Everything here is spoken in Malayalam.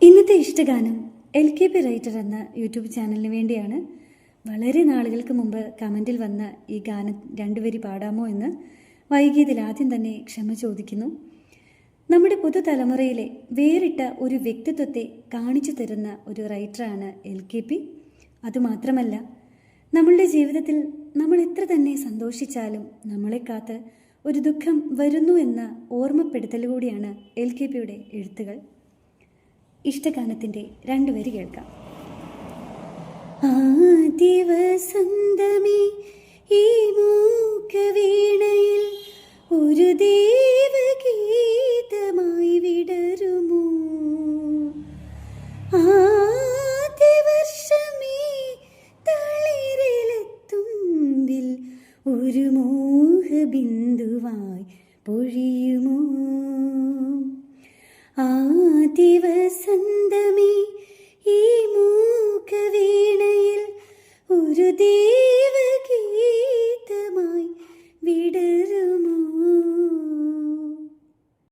ഇന്നത്തെ ഇഷ്ടഗാനം LKP റൈറ്റർ എന്ന യൂട്യൂബ് ചാനലിന് വേണ്ടിയാണ്. വളരെ നാളുകൾക്ക് മുമ്പ് കമൻറ്റിൽ വന്ന ഈ ഗാനം രണ്ടുവരി പാടാമോ എന്ന് വൈകിയതിൽ ആദ്യം തന്നെ ക്ഷമ ചോദിക്കുന്നു. നമ്മുടെ പുതുതലമുറയിലെ വേറിട്ട ഒരു വ്യക്തിത്വത്തെ കാണിച്ചു തരുന്ന ഒരു റൈറ്ററാണ് LKP. അതുമാത്രമല്ല, നമ്മളുടെ ജീവിതത്തിൽ നമ്മൾ എത്ര തന്നെ സന്തോഷിച്ചാലും നമ്മളെ കാത്ത് ഒരു ദുഃഖം വരുന്നു എന്ന ഓർമ്മപ്പെടുത്തൽ കൂടിയാണ് LKPയുടെ എഴുത്തുകൾ. ഇഷ്ടഗാനത്തിൻ്റെ രണ്ടുവരി കേൾക്കാം. ആദിവസന്തമേ ഈ മൂക്കവീണയിൽ ഒരു ദേവഗീതമായി വിടരുമോ, ആദ്യവർഷമേ തളിരിലെത്തുമ്പിൽ ഒരു മോഹബിന്ദുവായി പൊഴിയുമോ, ആദിവസന്തമേ ഈ മൂക്കവീണയിൽ ഒരു ദേവഗീതമായി വിടരുമോ.